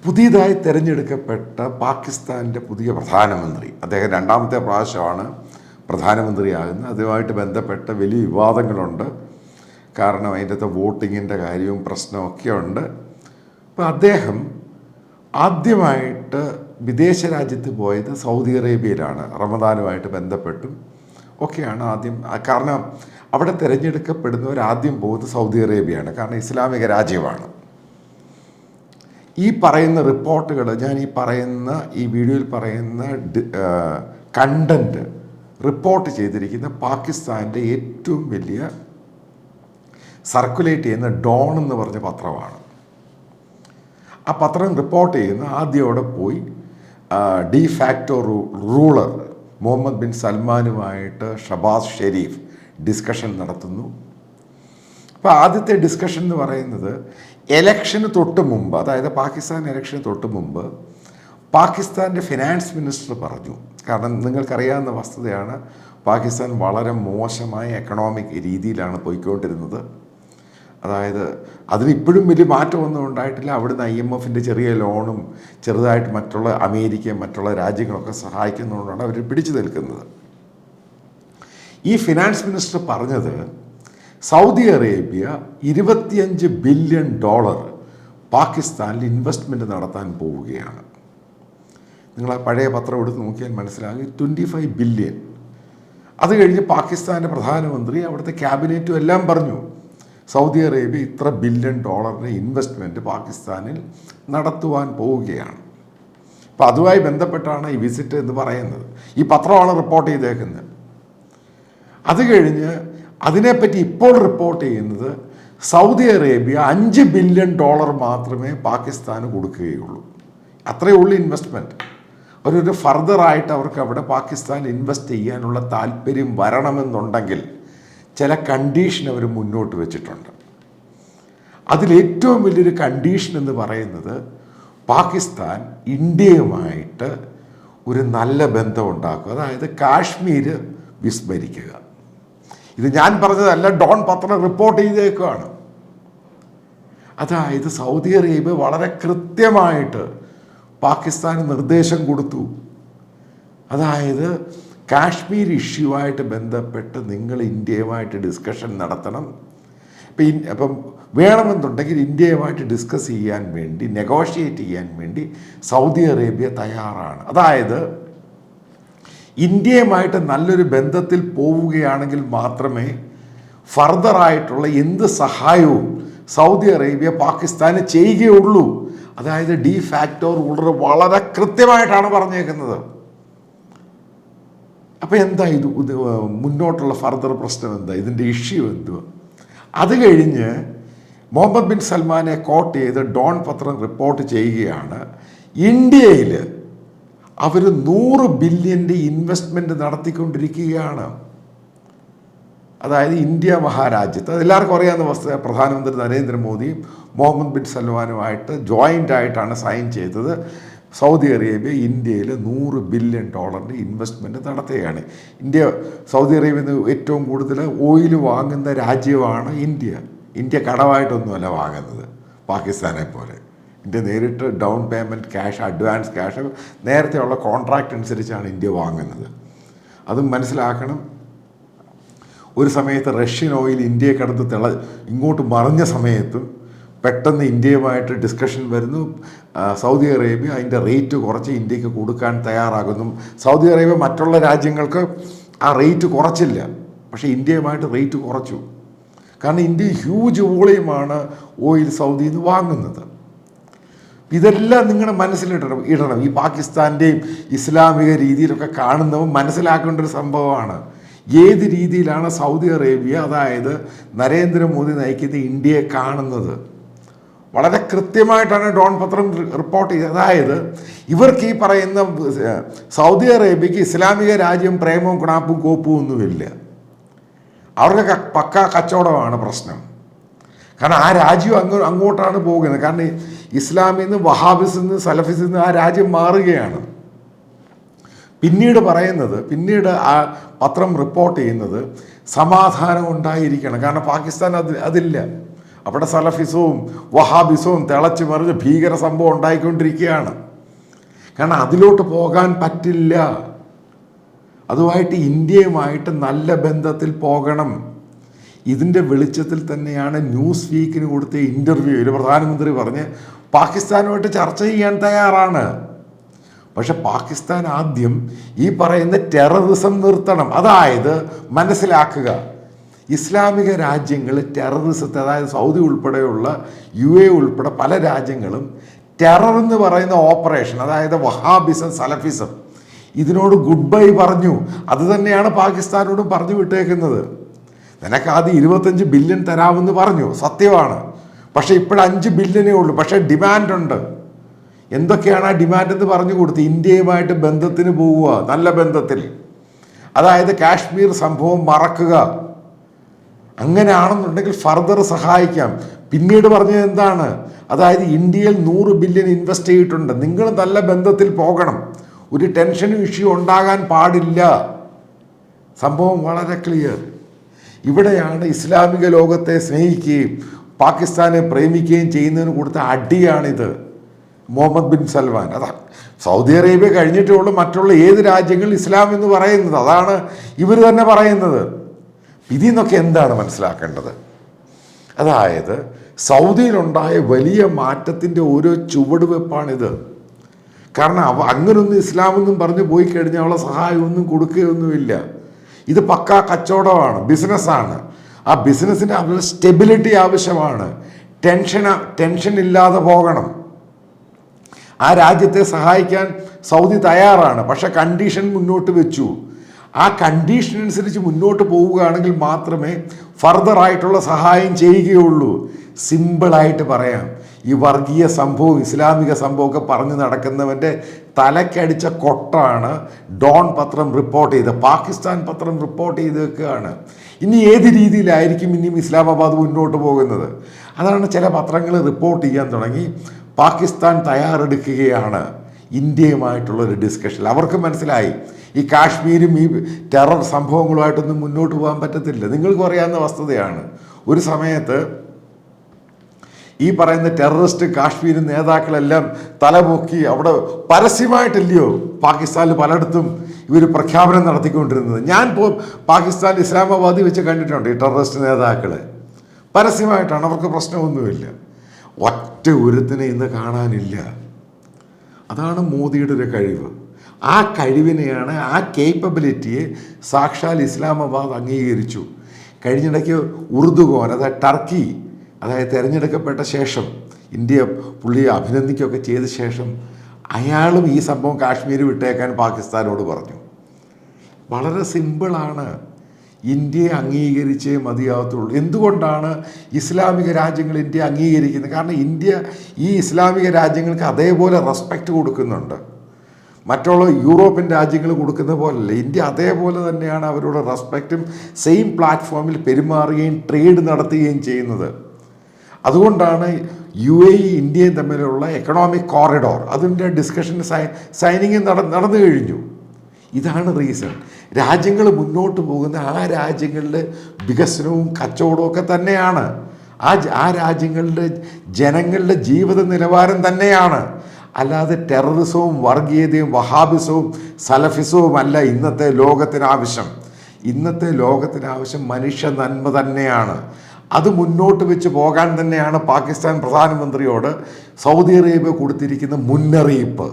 പുതിയതായി തിരഞ്ഞെടുക്കപ്പെട്ട പാകിസ്ഥാൻ്റെ പുതിയ പ്രധാനമന്ത്രി, അദ്ദേഹം രണ്ടാമത്തെ പ്രാവശ്യമാണ് പ്രധാനമന്ത്രിയാകുന്നത്. അതുമായിട്ട് ബന്ധപ്പെട്ട വലിയ വിവാദങ്ങളുണ്ട്. കാരണം അതിൻ്റെ വോട്ടിങ്ങിൻ്റെ കാര്യവും പ്രശ്നമൊക്കെ ഉണ്ട്. അപ്പോൾ അദ്ദേഹം ആദ്യമായിട്ട് വിദേശ രാജ്യത്ത് പോയത് സൗദി അറേബ്യയിലാണ്. റമദാനുമായിട്ട് ബന്ധപ്പെട്ടും ഒക്കെയാണ് ആദ്യം. കാരണം അവിടെ തിരഞ്ഞെടുക്കപ്പെടുന്നവർ ആദ്യം പോകുന്നത് സൗദി അറേബ്യയാണ്. കാരണം ഇസ്ലാമിക രാജ്യമാണ്. ഈ പറയുന്ന റിപ്പോർട്ടുകൾ, ഞാൻ ഈ വീഡിയോയിൽ പറയുന്ന കണ്ടൻറ്റ് റിപ്പോർട്ട് ചെയ്തിരിക്കുന്ന പാകിസ്ഥാൻ്റെ ഏറ്റവും വലിയ സർക്കുലേറ്റ് ചെയ്യുന്ന ഡോൺ എന്ന് പറഞ്ഞ പത്രമാണ്. ആ പത്രം റിപ്പോർട്ട് ചെയ്യുന്ന ആദ്യം അവിടെ പോയി de facto ruler Muhammad bin സൽമാനുമായിട്ട് ഷബാസ് ഷെരീഫ് ഡിസ്കഷൻ നടത്തുന്നു. അപ്പോൾ ആദ്യത്തെ ഡിസ്കഷൻ എന്ന് പറയുന്നത് എലക്ഷന് തൊട്ട് മുമ്പ്, അതായത് പാകിസ്ഥാൻ എലക്ഷന് തൊട്ട് മുമ്പ് പാകിസ്ഥാൻ്റെ ഫിനാൻസ് മിനിസ്റ്റർ പറഞ്ഞു. കാരണം നിങ്ങൾക്കറിയാവുന്ന വസ്തുതയാണ്, പാകിസ്ഥാൻ വളരെ മോശമായ എക്കണോമിക് രീതിയിലാണ് പോയിക്കൊണ്ടിരുന്നത്. അതായത് അതിനിപ്പോഴും വലിയ മാറ്റമൊന്നും ഉണ്ടായിട്ടില്ല. അവിടുന്ന് IMFൻ്റെ ചെറിയ ലോണും ചെറുതായിട്ട് മറ്റുള്ള അമേരിക്കയും മറ്റുള്ള രാജ്യങ്ങളൊക്കെ സഹായിക്കുന്നതുകൊണ്ടാണ് അവർ പിടിച്ചു നിൽക്കുന്നത്. ഈ ഫിനാൻസ് മിനിസ്റ്റർ പറഞ്ഞത് സൗദി അറേബ്യ $25 ബില്യൺ പാകിസ്ഥാനിൽ ഇൻവെസ്റ്റ്മെൻറ്റ് നടത്താൻ പോവുകയാണ്. നിങ്ങൾ ആ പഴയ പത്രം എടുത്ത് നോക്കിയാൽ മനസ്സിലാകും, 25 ബില്യൺ. അത് കഴിഞ്ഞ് പാകിസ്ഥാൻ്റെ പ്രധാനമന്ത്രി അവിടുത്തെ ക്യാബിനറ്റും എല്ലാം പറഞ്ഞു സൗദി അറേബ്യ ഇത്ര $1 ബില്യൺ ഇൻവെസ്റ്റ്മെൻറ്റ് പാകിസ്ഥാനിൽ നടത്തുവാൻ പോവുകയാണ്. അപ്പോൾ അതുമായി ബന്ധപ്പെട്ടാണ് ഈ വിസിറ്റ് എന്ന് പറയുന്നത്. ഈ പത്രമാണ് റിപ്പോർട്ട് ചെയ്തേക്കുന്നത്. അത് കഴിഞ്ഞ് അതിനെപ്പറ്റി ഇപ്പോൾ റിപ്പോർട്ട് ചെയ്യുന്നത് സൗദി അറേബ്യ $5 ബില്യൺ മാത്രമേ പാകിസ്ഥാന് കൊടുക്കുകയുള്ളൂ. അത്രയേ ഉള്ളൂ ഇൻവെസ്റ്റ്മെൻറ്റ്. ഒരു ഫർദറായിട്ട് അവർക്ക് അവിടെ പാകിസ്ഥാൻ ഇൻവെസ്റ്റ് ചെയ്യാനുള്ള താല്പര്യം വരണമെന്നുണ്ടെങ്കിൽ ചില കണ്ടീഷൻ അവർ മുന്നോട്ട് വെച്ചിട്ടുണ്ട്. അതിലേറ്റവും വലിയൊരു കണ്ടീഷൻ എന്ന് പറയുന്നത് പാകിസ്ഥാൻ ഇന്ത്യയുമായിട്ട് ഒരു നല്ല ബന്ധം ഉണ്ടാക്കുക, അതായത് കാശ്മീർ വിസ്മരിക്കുക. ഇത് ഞാൻ പറഞ്ഞതല്ല, ഡോൺ പത്രം റിപ്പോർട്ട് ചെയ്തേക്കുകയാണ്. അതായത് സൗദി അറേബ്യ വളരെ കൃത്യമായിട്ട് പാകിസ്ഥാന് നിർദ്ദേശം കൊടുത്തു. അതായത് കാശ്മീർ ഇഷ്യൂവായിട്ട് ബന്ധപ്പെട്ട് നിങ്ങൾ ഇന്ത്യയുമായിട്ട് ഡിസ്കഷൻ നടത്തണം. അപ്പം വേണമെന്നുണ്ടെങ്കിൽ ഇന്ത്യയുമായിട്ട് ഡിസ്കസ് ചെയ്യാൻ വേണ്ടി, നെഗോഷിയേറ്റ് ചെയ്യാൻ വേണ്ടി സൗദി അറേബ്യ തയ്യാറാണ്. അതായത് ഇന്ത്യയുമായിട്ട് നല്ലൊരു ബന്ധത്തിൽ പോവുകയാണെങ്കിൽ മാത്രമേ ഫർദറായിട്ടുള്ള എന്ത് സഹായവും സൗദി അറേബ്യ പാകിസ്ഥാന് ചെയ്യുകയുള്ളൂ. അതായത് ഡി ഫാക്ടോ റൂളർ വളരെ കൃത്യമായിട്ടാണ് പറഞ്ഞേക്കുന്നത്. അപ്പോൾ എന്താ ഇത് മുന്നോട്ടുള്ള ഫർദർ പ്രശ്നം എന്താ, ഇതിൻ്റെ ഇഷ്യൂ എന്തുവാ? അത് കഴിഞ്ഞ് മുഹമ്മദ് ബിൻ സൽമാനെ കോട്ട് ചെയ്ത് ഡോൺ പത്രം റിപ്പോർട്ട് ചെയ്യുകയാണ്, ഇന്ത്യയിൽ അവർ 100 ബില്യൻ്റെ ഇൻവെസ്റ്റ്മെൻറ്റ് നടത്തിക്കൊണ്ടിരിക്കുകയാണ്. അതായത് ഇന്ത്യ മഹാരാജ്യത്ത്, അതെല്ലാവർക്കും അറിയാവുന്ന വസ്തുത, പ്രധാനമന്ത്രി നരേന്ദ്രമോദിയും മുഹമ്മദ് ബിൻ സൽമാനുമായിട്ട് ജോയിൻ്റ് ആയിട്ടാണ് സൈൻ ചെയ്തത്. സൗദി അറേബ്യ ഇന്ത്യയിൽ $100 ബില്യൺ ഇൻവെസ്റ്റ്മെൻറ്റ് നടത്തുകയാണ്. സൗദി അറേബ്യയിൽ നിന്ന് ഏറ്റവും കൂടുതൽ ഓയിൽ വാങ്ങുന്ന രാജ്യമാണ് ഇന്ത്യ. ഇന്ത്യ കടമായിട്ടൊന്നുമല്ല വാങ്ങുന്നത് പാകിസ്ഥാനെ പോലെ. ഇന്ത്യ നേരിട്ട് down payment cash, advance cash നേരത്തെയുള്ള കോൺട്രാക്റ്റ് അനുസരിച്ചാണ് ഇന്ത്യ വാങ്ങുന്നത്. അതും മനസ്സിലാക്കണം. ഒരു സമയത്ത് റഷ്യൻ ഓയിൽ ഇന്ത്യയെ കടന്ന് ഇങ്ങോട്ട് മറിഞ്ഞ സമയത്തും പെട്ടെന്ന് ഇന്ത്യയുമായിട്ട് ഡിസ്കഷൻ വരുന്നു. സൗദി അറേബ്യ അതിൻ്റെ റേറ്റ് കുറച്ച് ഇന്ത്യക്ക് കൊടുക്കാൻ തയ്യാറാകുന്നു. സൗദി അറേബ്യ മറ്റുള്ള രാജ്യങ്ങൾക്ക് ആ റേറ്റ് കുറച്ചില്ല, പക്ഷേ ഇന്ത്യയുമായിട്ട് റേറ്റ് കുറച്ചു. കാരണം ഇന്ത്യ ഹ്യൂജ് വോളിയമാണ് ഓയിൽ സൗദിയിൽ നിന്ന് വാങ്ങുന്നത്. ഇതെല്ലാം നിങ്ങളുടെ മനസ്സിലിടണം. ഈ പാകിസ്ഥാൻ്റെയും ഇസ്ലാമിക രീതിയിലൊക്കെ കാണുന്നവർ മനസ്സിലാക്കേണ്ട ഒരു സംഭവമാണ്. ഏത് രീതിയിലാണ് സൗദി അറേബ്യ, അതായത് നരേന്ദ്രമോദി നയിക്കുന്ന ഇന്ത്യയെ കാണുന്നത്? വളരെ കൃത്യമായിട്ടാണ് ഡോൺ പത്രം റിപ്പോർട്ട് ചെയ്തത്. അതായത് ഇവർക്ക് ഈ പറയുന്ന സൗദി അറേബ്യക്ക് ഇസ്ലാമിക രാജ്യം പ്രേമവും കുണാപ്പും കോപ്പും ഒന്നുമില്ല. അവർക്ക് പക്കാ കച്ചവടമാണ് പ്രശ്നം. കാരണം ആ രാജ്യം അങ്ങോട്ടാണ് പോകുന്നത്. കാരണം ഇസ്ലാമിൽ നിന്ന്, വഹാബിസിൽ നിന്ന്, സലഫിസിൽ നിന്ന് ആ രാജ്യം മാറുകയാണ്. പിന്നീട് ആ പത്രം റിപ്പോർട്ട് ചെയ്യുന്നത് സമാധാനം ഉണ്ടായിരിക്കണം. കാരണം പാകിസ്ഥാൻ അതില്ല. അവിടെ സലഫിസവും വഹാബിസവും തിളച്ചു മറിഞ്ഞ് ഭീകര സംഭവം ഉണ്ടായിക്കൊണ്ടിരിക്കുകയാണ്. കാരണം അതിലോട്ട് പോകാൻ പറ്റില്ല. അതുമായിട്ട് ഇന്ത്യയുമായിട്ട് നല്ല ബന്ധത്തിൽ പോകണം. ഇതിൻ്റെ വെളിച്ചത്തിൽ തന്നെയാണ് ന്യൂസ് വീക്കിന് കൊടുത്ത ഇൻ്റർവ്യൂവിൽ പ്രധാനമന്ത്രി പറഞ്ഞ് പാകിസ്ഥാനുമായിട്ട് ചർച്ച ചെയ്യാൻ തയ്യാറാണ്. പക്ഷെ പാകിസ്ഥാൻ ആദ്യം ഈ പറയുന്ന ടെററിസം നിർത്തണം. അതായത് മനസ്സിലാക്കുക, ഇസ്ലാമിക രാജ്യങ്ങൾ ടെററിസത്തെ, അതായത് സൗദി ഉൾപ്പെടെയുള്ള UAE ഉൾപ്പെടെ പല രാജ്യങ്ങളും ടെറർ എന്ന് പറയുന്ന ഓപ്പറേഷൻ, അതായത് വഹാബിസം സലഫിസം, ഇതിനോട് ഗുഡ് ബൈ പറഞ്ഞു. അത് തന്നെയാണ് പാകിസ്ഥാനോടും പറഞ്ഞു വിട്ടേക്കുന്നത്. നിനക്ക് ആദ്യം 25 ബില്യൺ തരാമെന്ന് പറഞ്ഞു, സത്യമാണ്. പക്ഷേ ഇപ്പോൾ 5 ബില്യണേ ഉള്ളൂ. പക്ഷേ ഡിമാൻഡുണ്ട്. എന്തൊക്കെയാണ് ആ ഡിമാൻഡ് എന്ന് പറഞ്ഞു കൊടുത്ത്? ഇന്ത്യയുമായിട്ട് ബന്ധത്തിന് പോവുക, നല്ല ബന്ധത്തിൽ. അതായത് കാശ്മീർ സംഭവം മറക്കുക. അങ്ങനെയാണെന്നുണ്ടെങ്കിൽ ഫർദർ സഹായിക്കാം. പിന്നീട് പറഞ്ഞത് എന്താണ്? അതായത് ഇന്ത്യയിൽ 100 ബില്യൺ ഇൻവെസ്റ്റ് ചെയ്തിട്ടുണ്ട്, നിങ്ങൾ നല്ല ബന്ധത്തിൽ പോകണം, ഒരു ടെൻഷനും ഇഷ്യൂ ഉണ്ടാകാൻ പാടില്ല. സംഭവം വളരെ ക്ലിയർ. ഇവിടെയാണ് ഇസ്ലാമിക ലോകത്തെ സ്നേഹിക്കുകയും പാകിസ്ഥാനെ പ്രേമിക്കുകയും ചെയ്യുന്നതിന് കൊടുത്ത അടിയാണിത്. മുഹമ്മദ് ബിൻ സൽമാൻ, അതാ സൗദി അറേബ്യ കഴിഞ്ഞിട്ടേ ഉള്ളൂ മറ്റുള്ള ഏത് രാജ്യങ്ങൾ ഇസ്ലാം എന്ന് പറയുന്നത്. അതാണ് ഇവർ തന്നെ പറയുന്നത്. ഇതിൽ നിന്നൊക്കെ എന്താണ് മനസ്സിലാക്കേണ്ടത്? അതായത് സൗദിയിലുണ്ടായ വലിയ മാറ്റത്തിൻ്റെ ഓരോ ചുവടുവെപ്പാണിത്. കാരണം അങ്ങനൊന്നും ഇസ്ലാമൊന്നും പറഞ്ഞു പോയി കഴിഞ്ഞാൽ അവളെ സഹായമൊന്നും കൊടുക്കുകയൊന്നുമില്ല. ഇത് പക്കാ കച്ചവടമാണ്, ബിസിനസ്സാണ്. ആ ബിസിനസ്സിന് അവരുടെ സ്റ്റെബിലിറ്റി ആവശ്യമാണ്. ടെൻഷൻ ഇല്ലാതെ പോകണം. ആ രാജ്യത്തെ സഹായിക്കാൻ സൗദി തയ്യാറാണ്. പക്ഷെ കണ്ടീഷൻ മുന്നോട്ട് വെച്ചു. ആ കണ്ടീഷൻ അനുസരിച്ച് മുന്നോട്ട് പോവുകയാണെങ്കിൽ മാത്രമേ ഫർദറായിട്ടുള്ള സഹായം ചെയ്യുകയുള്ളൂ. സിമ്പിളായിട്ട് പറയാം, ഈ വർഗീയ സംഭവം ഇസ്ലാമിക സംഭവമൊക്കെ പറഞ്ഞു നടക്കുന്നവൻ്റെ തലക്കടിച്ച കൊട്ടാണ് ഡോൺ പത്രം റിപ്പോർട്ട് ചെയ്ത്, പാകിസ്ഥാൻ പത്രം റിപ്പോർട്ട് ചെയ്ത് വെക്കുകയാണ്. ഇനി ഏത് രീതിയിലായിരിക്കും ഇനിയും ഇസ്ലാമാബാദ് മുന്നോട്ട് പോകുന്നത്? അതാണ് ചില പത്രങ്ങൾ റിപ്പോർട്ട് ചെയ്യാൻ തുടങ്ങി. പാകിസ്ഥാൻ തയ്യാറെടുക്കുകയാണ് ഇന്ത്യയുമായിട്ടുള്ളൊരു ഡിസ്കഷൻ. അവർക്ക് മനസ്സിലായി ഈ കാശ്മീരും ഈ ടെറർ സംഭവങ്ങളുമായിട്ടൊന്നും മുന്നോട്ട് പോകാൻ പറ്റത്തില്ല. നിങ്ങൾക്ക് അറിയാവുന്ന വസ്തുതയാണ്, ഒരു സമയത്ത് ഈ പറയുന്ന ടെററിസ്റ്റ് കാശ്മീർ നേതാക്കളെല്ലാം തലപൊക്കി അവിടെ പരസ്യമായിട്ടില്ലയോ പാകിസ്ഥാനിൽ പലയിടത്തും ഇവർ പ്രഖ്യാപനം നടത്തിക്കൊണ്ടിരുന്നത്. ഞാൻ പാകിസ്ഥാൻ ഇസ്ലാമാബാദിൽ വെച്ച് കണ്ടിട്ടുണ്ട് ഈ ടെററിസ്റ്റ് നേതാക്കളെ. പരസ്യമായിട്ടാണ്, അവർക്ക് പ്രശ്നമൊന്നുമില്ല. ഒറ്റ ഒരുത്തിനെ ഇന്ന് കാണാനില്ല. അതാണ് മോദിയുടെ ഒരു കഴിവ്. ആ കഴിവിനെയാണ്, ആ കേപ്പബിലിറ്റിയെ സാക്ഷാൽ ഇസ്ലാമാബാദ് അംഗീകരിച്ചു. കഴിഞ്ഞിടയ്ക്ക് ഉറുദുഗോൻ, അതായത് ടർക്കി, അതായത് തിരഞ്ഞെടുക്കപ്പെട്ട ശേഷം ഇന്ത്യ പുള്ളിയെ അഭിനന്ദിക്കുകയൊക്കെ ചെയ്ത ശേഷം അയാളും ഈ സംഭവം കാശ്മീർ വിട്ടേക്കാൻ പാകിസ്ഥാനോട് പറഞ്ഞു. വളരെ സിമ്പിളാണ്. ഇന്ത്യയെ അംഗീകരിച്ചേ മതിയാകത്തുള്ളൂ. എന്തുകൊണ്ടാണ് ഇസ്ലാമിക രാജ്യങ്ങൾ ഇന്ത്യ അംഗീകരിക്കുന്നത്? കാരണം ഇന്ത്യ ഈ ഇസ്ലാമിക രാജ്യങ്ങൾക്ക് അതേപോലെ റെസ്പെക്റ്റ് കൊടുക്കുന്നുണ്ട്. മറ്റുള്ള യൂറോപ്യൻ രാജ്യങ്ങൾ കൊടുക്കുന്ന പോലല്ല, ഇന്ത്യ അതേപോലെ തന്നെയാണ് അവരോട് റെസ്പെക്റ്റും സെയിം പ്ലാറ്റ്ഫോമിൽ പെരുമാറുകയും ട്രേഡ് നടത്തുകയും ചെയ്യുന്നത്. അതുകൊണ്ടാണ് UAE ഇന്ത്യയും തമ്മിലുള്ള എക്കണോമിക് കോറിഡോർ, അതിൻ്റെ ഡിസ്കഷൻ സൈനിങ് നടന്നു കഴിഞ്ഞു. ഇതാണ് റീസൺ. രാജ്യങ്ങൾ മുന്നോട്ട് പോകുന്ന ആ രാജ്യങ്ങളുടെ വികസനവും കച്ചവടവും ഒക്കെ തന്നെയാണ്. ആ രാജ്യങ്ങളുടെ ജനങ്ങളുടെ ജീവിത നിലവാരം തന്നെയാണ്. അല്ലാതെ ടെററിസവും വർഗീയതയും വഹാബിസവും സലഫിസവും അല്ല ഇന്നത്തെ ലോകത്തിനാവശ്യം. ഇന്നത്തെ ലോകത്തിനാവശ്യം മനുഷ്യ നന്മ തന്നെയാണ്. അത് മുന്നോട്ട് വെച്ച് പോകാൻ തന്നെയാണ് പാകിസ്ഥാൻ പ്രധാനമന്ത്രിയോട് സൗദി അറേബ്യ കൊടുത്തിരിക്കുന്ന മുന്നറിയിപ്പ്.